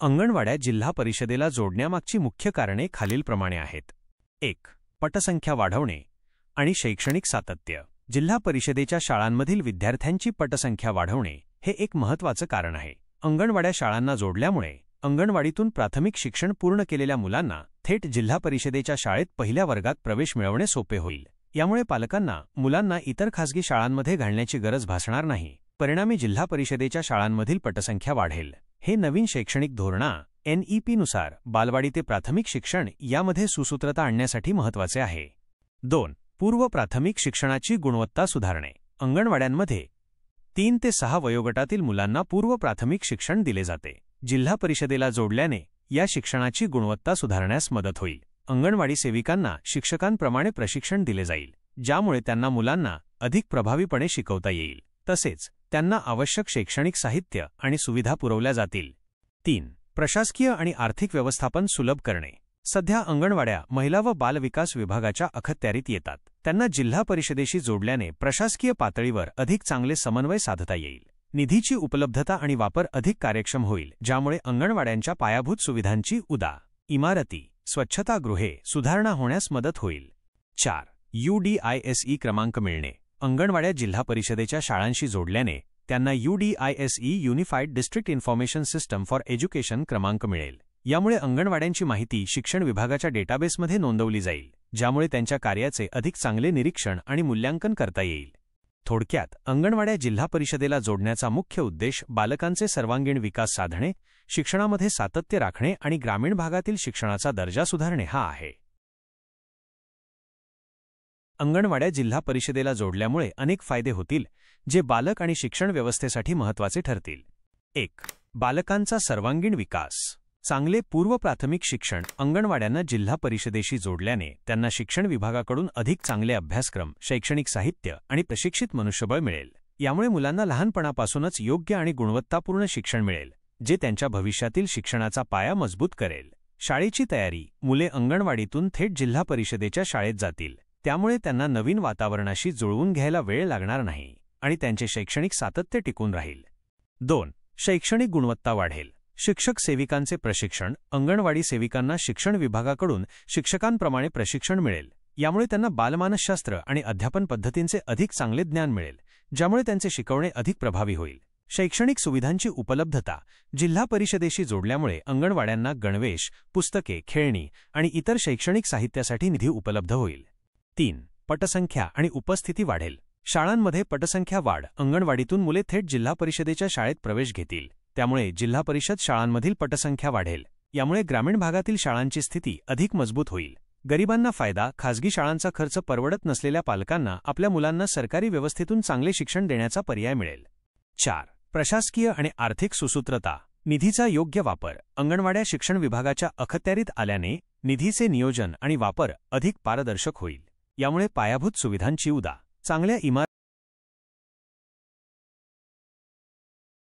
अंगणवाड्या जिल्हा परिषदेला जोडण्यामागची मुख्य कारणे खालीलप्रमाणे आहेत. 1. पटसंख्या वाढवणे आणि शैक्षणिक सातत्य. जिल्हा परिषदेच्या शाळांमधील विद्यार्थ्यांची पटसंख्या वाढवणे हे एक महत्त्वाचं कारण आहे. अंगणवाड्या शाळांना जोडल्यामुळे अंगणवाडीतून प्राथमिक शिक्षण पूर्ण केलेल्या मुलांना थेट जिल्हा परिषदेच्या शाळेत पहिल्या वर्गात प्रवेश मिळवणे सोपे होईल. यामुळे पालकांना मुलांना इतर खासगी शाळांमध्ये घालण्याची गरज भासणार नाही. परिणामी जिल्हा परिषदेच्या शाळांमधील पटसंख्या वाढेल. हे नवीन शैक्षणिक धोरणा NEP नुसार बालवाडी ते प्राथमिक शिक्षण यामध्ये सुसूत्रता आणण्यासाठी महत्त्वाचे आहे. 2. पूर्व प्राथमिक शिक्षणाची गुणवत्ता सुधारणे. अंगणवाड्यांमध्ये 3 ते 6 वयोगटातील मुलांना पूर्व प्राथमिक शिक्षण दिले जाते. जिल्हा परिषदेला जोडल्याने या शिक्षणाची गुणवत्ता सुधारण्यास मदत होईल. अंगणवाडी सेविकांना शिक्षकांप्रमाणे प्रशिक्षण दिले जाईल, ज्यामुळे त्यांना मुलांना अधिक प्रभावीपणे शिकवता येईल. तसेच त्यांना आवश्यक शैक्षणिक साहित्य आणि सुविधा पुरवल्या जातील. 3. प्रशासकीय आणि आर्थिक व्यवस्थापन सुलभ करणे. सध्या अंगणवाड्या महिला व बाल विकास विभागाच्या अखत्यारीत येतात. त्यांना जिल्हा परिषदेशी जोडल्याने प्रशासकीय पातळीवर अधिक चांगले समन्वय साधता येईल. निधीची उपलब्धता आणि वापर अधिक कार्यक्षम होईल, ज्यामुळे अंगणवाड्यांच्या पायाभूत सुविधांची इमारती, स्वच्छतागृहे सुधारणा होण्यास मदत होईल. 4. UDISE क्रमांक मिळणे. अंगणवाड्या जिल्हा परिषदेच्या शाळांशी जोडल्याने त्यांना UDISE unified district information system for education क्रमांक मिळेल. यामुळे अंगणवाड्यांची माहिती शिक्षण विभागाच्या डेटाबेसमध्ये नोंदवली जाईल, ज्यामुळे त्यांच्या कार्याचे अधिक चांगले निरीक्षण आणि मूल्यांकन करता येईल. थोडक्यात, अंगणवाड्या जिल्हा परिषदेला जोडण्याचा मुख्य उद्देश बालकांचे सर्वांगीण विकास साधणे, शिक्षणामध्ये सातत्य राखणे आणि ग्रामीण भागातील शिक्षणाचा दर्जा सुधारणे हा आहे. अंगणवाड्या जिल्हा परिषदेला जोडल्यामुळे अनेक फायदे होतील, जे बालक आणि शिक्षण व्यवस्थेसाठी महत्त्वाचे ठरतील. 1. बालकांचा सर्वांगीण विकास. चांगले पूर्व प्राथमिक शिक्षण. अंगणवाड्यांना जिल्हा परिषदेशी जोडल्याने त्यांना शिक्षण विभागाकडून अधिक चांगले अभ्यासक्रम, शैक्षणिक साहित्य आणि प्रशिक्षित मनुष्यबळ मिळेल. यामुळे मुलांना लहानपणापासूनच योग्य आणि गुणवत्तापूर्ण शिक्षण मिळेल, जे त्यांच्या भविष्यातील शिक्षणाचा पाया मजबूत करेल. शाळेची तयारी. मुले अंगणवाडीतून थेट जिल्हा परिषदेच्या शाळेत जातील, त्यामुळे त्यांना नवीन वातावरणाशी जुळवून घ्यायला वेळ लागणार नाही आणि त्यांचे शैक्षणिक सातत्य टिकून राहील. 2. शैक्षणिक गुणवत्ता वाढेल. शिक्षक सेविकांचे प्रशिक्षण. अंगणवाडी सेविकांना शिक्षण विभागाकडून शिक्षकांप्रमाणे प्रशिक्षण मिळेल. यामुळे त्यांना बालमानसशास्त्र आणि अध्यापन पद्धतींचे अधिक चांगले ज्ञान मिळेल, ज्यामुळे त्यांचे शिकवणे अधिक प्रभावी होईल. शैक्षणिक सुविधांची उपलब्धता. जिल्हा परिषदेशी जोडल्यामुळे अंगणवाड्यांना गणवेश, पुस्तके, खेळणी आणि इतर शैक्षणिक साहित्यासाठी निधी उपलब्ध होईल. 3. पटसंख्या आणि उपस्थिती वाढेल. शाळांमध्ये पटसंख्या वाढ. अंगणवाडीतून मुले थेट जिल्हा परिषदेच्या शाळेत प्रवेश घेतील, त्यामुळे जिल्हा परिषद शाळांमधील पटसंख्या वाढेल. यामुळे ग्रामीण भागातील शाळांची स्थिती अधिक मजबूत होईल. गरिबांना फायदा. खासगी शाळांचा खर्च परवडत नसलेल्या पालकांना आपल्या मुलांना सरकारी व्यवस्थेतून चांगले शिक्षण देण्याचा पर्याय मिळेल. 4. प्रशासकीय आणि आर्थिक सुसूत्रता. निधीचा योग्य वापर. अंगणवाड्या शिक्षण विभागाच्या अखत्यारीत आल्याने निधीचे नियोजन आणि वापर अधिक पारदर्शक होईल. यामुळे पायाभूत सुविधांची चांगल्या इमारती.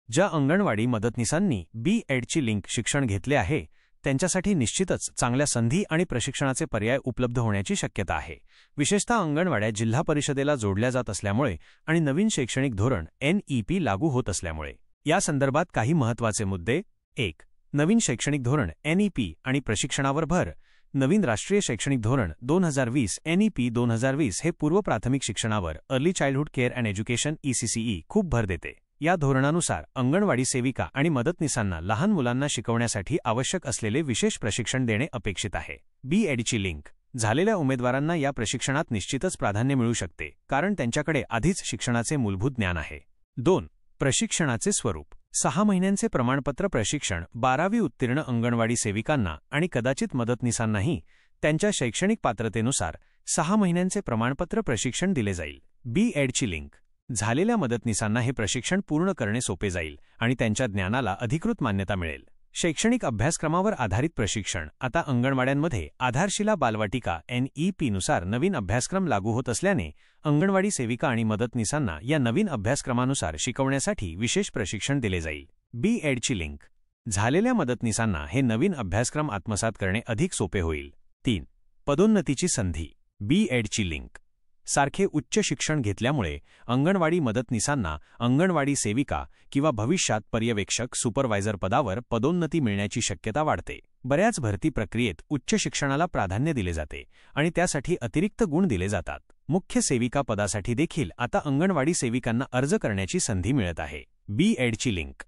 ज्या अंगणवाडी मदतनीसांनी B.EDची लिंक शिक्षण घेतले आहे, त्यांच्यासाठी निश्चितच चांगल्या संधी आणि प्रशिक्षणाचे पर्याय उपलब्ध होण्याची शक्यता आहे. विशेषतः अंगणवाड्या जिल्हा परिषदेला जोडल्या जात असल्यामुळे आणि नवीन शैक्षणिक धोरण NEP लागू होत असल्यामुळे. या संदर्भात काही महत्त्वाचे मुद्दे. 1. नवीन शैक्षणिक धोरण NEP आणि प्रशिक्षणावर भर. नवीन राष्ट्रीय शैक्षणिक धोरण 2020 NEP 2020 हे पूर्व प्राथमिक शिक्षणावर early childhood care and education ECCE खूप भर देते. या धोरणानुसार अंगणवाडी सेविका आणि मदतनीसांना लहान मुलांना शिकवण्यासाठी आवश्यक असलेले विशेष प्रशिक्षण देणे अपेक्षित आहे. B.EDची लिंक झालेल्या उमेदवारांना या प्रशिक्षणात निश्चितच प्राधान्य मिळू शकते, कारण त्यांच्याकडे आधीच शिक्षणाचे मूलभूत ज्ञान आहे. 2. प्रशिक्षणाचे स्वरूप. 6 महिन्यांचे प्रमाणपत्र प्रशिक्षण. 12वी उत्तीर्ण अंगणवाडी सेविकांना आणि कदाचित मदतनीसांनाही त्यांच्या शैक्षणिक पात्रतेनुसार 6 महिन्यांचे प्रमाणपत्र प्रशिक्षण दिले जाईल. B.EDची लिंक झालेल्या मदतनीसांना हे प्रशिक्षण पूर्ण करणे सोपे जाईल आणि त्यांच्या ज्ञानाला अधिकृत मान्यता मिळेल. शैक्षणिक अभ्यासक्रमावर आधारित प्रशिक्षण. आता अंगणवाड्यांमध्ये आधारशिला बालवाटिका NEP नुसार नवीन अभ्यासक्रम लागू होत असल्याने अंगणवाडी सेविका आणि मदतनीसांना या नवीन अभ्यासक्रमानुसार शिकवण्यासाठी विशेष प्रशिक्षण दिले जाईल. B.EDची लिंक झालेल्या मदतनीसांना हे नवीन अभ्यासक्रम आत्मसात करणे अधिक सोपे होईल. 3. पदोन्नतीची संधी. B.EDची लिंक सारखे उच्च शिक्षण घेतल्यामुळे अंगणवाडी मदतनीसांना अंगणवाडी सेविका किंवा भविष्यात पर्यवेक्षक सुपरवायझर पदावर पदोन्नती मिळण्याची शक्यता वाढते. बऱ्याच भरती प्रक्रियेत उच्च शिक्षणाला प्राधान्य दिले जाते आणि त्यासाठी अतिरिक्त गुण दिले जातात. मुख्य सेविका पदासाठी देखील आता अंगणवाडी सेविकांना अर्ज करण्याची संधी मिळत आहे. B.Edची लिंक.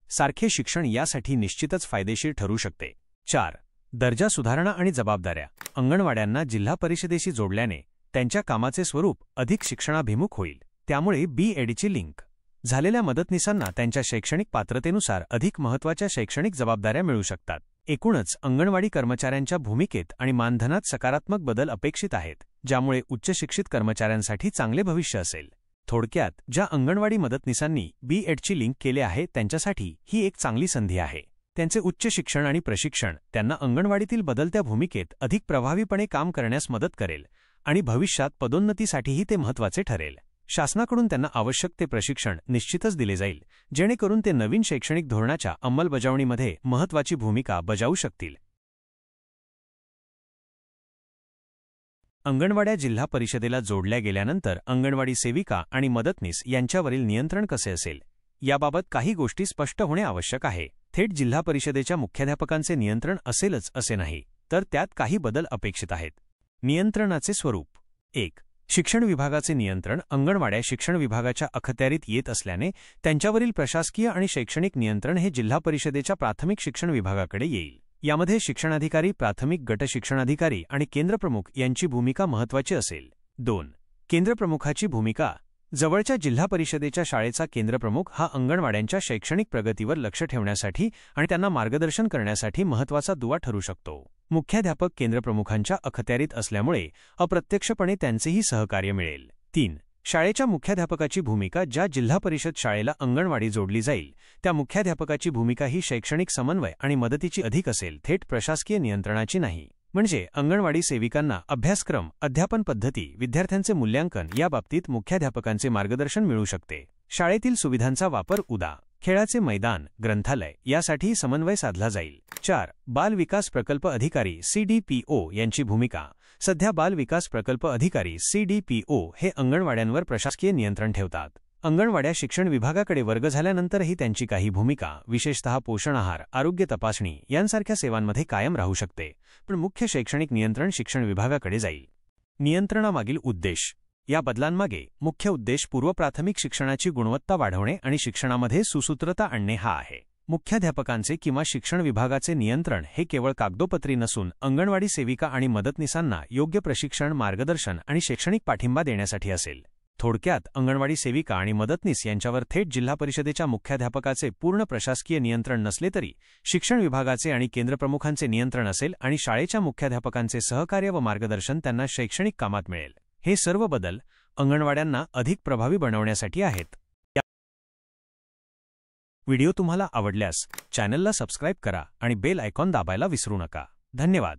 सारखे शिक्षण यासाठी निश्चितच फायदेशीर ठरू शकते. 4. दर्जा सुधारणा आणि जबाबदाऱ्या. अंगणवाड्यांना जिल्हा परिषदेशी जोडल्याने त्यांच्या कामाचे स्वरूप अधिक शिक्षणाभिमुख होईल. त्यामुळे B.Edची लिंक झालेल्या मदतनीसांना त्यांच्या शैक्षणिक पात्रतेनुसार अधिक महत्त्वाच्या शैक्षणिक जबाबदाऱ्या मिळू शकतात. एकूणच अंगणवाडी कर्मचाऱ्यांच्या भूमिकेत आणि मानधनात सकारात्मक बदल अपेक्षित आहेत, ज्यामुळे उच्च शिक्षित कर्मचाऱ्यांसाठी चांगले भविष्य असेल. थोडक्यात, ज्या अंगणवाडी मदतनीसांनी B.Edची लिंक केले आहे त्यांच्यासाठी ही एक चांगली संधी आहे. त्यांचे उच्च शिक्षण आणि प्रशिक्षण त्यांना अंगणवाडीतील बदलत्या भूमिकेत अधिक प्रभावीपणे काम करण्यास मदत करेल आणि भविष्यात पदोन्नतीसाठीही ते महत्त्वाचे ठरेल. शासनाकडून त्यांना आवश्यक ते प्रशिक्षण निश्चितच दिले जाईल, जेणेकरून ते नवीन शैक्षणिक धोरणाच्या अंमलबजावणीमध्ये महत्त्वाची भूमिका बजावू शकतील. अंगणवाड्या जिल्हा परिषदेला जोडल्या गेल्यानंतर अंगणवाडी सेविका आणि मदतनीस यांच्यावरील नियंत्रण कसे असेल, याबाबत काही गोष्टी स्पष्ट होणे आवश्यक आहे. थेट जिल्हा परिषदेच्या मुख्याध्यापकांचे नियंत्रण असेलच असे नाही, तर त्यात काही बदल अपेक्षित आहेत. नियंत्रणाचे स्वरूप. 1. शिक्षण विभागाचे नियंत्रण. अंगणवाड्या शिक्षण विभागाच्या अखत्यारीत येत असल्याने त्यांच्यावरील प्रशासकीय आणि शैक्षणिक नियंत्रण हे जिल्हा परिषदेच्या प्राथमिक शिक्षण विभागाकडे येईल. यामध्ये शिक्षणाधिकारी, प्राथमिक गट शिक्षणाधिकारी आणि केंद्रप्रमुख यांची भूमिका महत्त्वाची असेल. 2. केंद्रप्रमुखाची भूमिका. जवळच्या जिल्हा परिषदेच्या शाळेचा केंद्रप्रमुख हा अंगणवाड्यांच्या शैक्षणिक प्रगतीवर लक्ष ठेवण्यासाठी आणि त्यांना मार्गदर्शन करण्यासाठी महत्त्वाचा दुवा ठरू शकतो. मुख्याध्यापक केंद्रप्रमुखांच्या अखत्यारीत असल्यामुळे अप्रत्यक्षपणे त्यांचेही सहकार्य मिळेल. 3. शाळेच्या मुख्याध्यापकाची भूमिका. ज्या जिल्हा परिषद शाळेला अंगणवाडी जोडली जाईल त्या मुख्याध्यापकाची भूमिका ही शैक्षणिक समन्वय आणि मदतीची अधिक असेल, थेट प्रशासकीय नियंत्रणाची नाही. म्हणजे अंगणवाडी सेविकांना अभ्यासक्रम, अध्यापन पद्धती, विद्यार्थ्यांचे मूल्यांकन याबाबतीत मुख्याध्यापकांचे मार्गदर्शन मिळू शकते. शाळेतील सुविधांचा वापर उदा. खेळाचे मैदान, ग्रंथालय यासाठी समन्वय साधला जाईल. 4. बाल विकास प्रकल्प अधिकारी CDPO यांची भूमिका. सध्या बाल विकास प्रकल्प अधिकारी CDPO हे अंगणवाड्यांवर प्रशासकीय नियंत्रण ठेवतात. अंगणवाड्या शिक्षण विभागाकडे वर्ग झाल्यानंतरही त्यांची काही भूमिका, विशेषतः पोषण आहार, आरोग्य तपासणी यांसारख्या सेवांमध्ये कायम राहू शकते, पण मुख्य शैक्षणिक नियंत्रण शिक्षण विभागाकडे जाईल. नियंत्रणामागील उद्देश. या बदलांमागे मुख्य उद्देश पूर्व प्राथमिक शिक्षणाची गुणवत्ता वाढवणे आणि शिक्षणामध्ये सुसूत्रता आणणे हा आहे. मुख्याध्यापकांचे किंवा शिक्षण विभागाचे नियंत्रण हे केवळ कागदोपत्री नसून अंगणवाडी सेविका आणि मदतनीसांना योग्य प्रशिक्षण, मार्गदर्शन आणि शैक्षणिक पाठिंबा देण्यासाठी असेल. थोडक्यात, अंगणवाडी सेविका आणि मदतनीस यांच्यावर थेट जिल्हा परिषदेच्या मुख्याध्यापकाचे पूर्ण प्रशासकीय नियंत्रण नसले तरी शिक्षण विभागाचे आणि केंद्रप्रमुखांचे नियंत्रण असेल आणि शाळेच्या मुख्याध्यापकांचे सहकार्य व मार्गदर्शन त्यांना शैक्षणिक कामात मिळेल. हे सर्व बदल अंगणवाड्यांना अधिक प्रभावी बनवण्यासाठी आहेत. व्हिडिओ तुम्हाला आवडल्यास चॅनलला सबस्क्राईब करा आणि बेल आयकॉन दाबायला विसरू नका. धन्यवाद.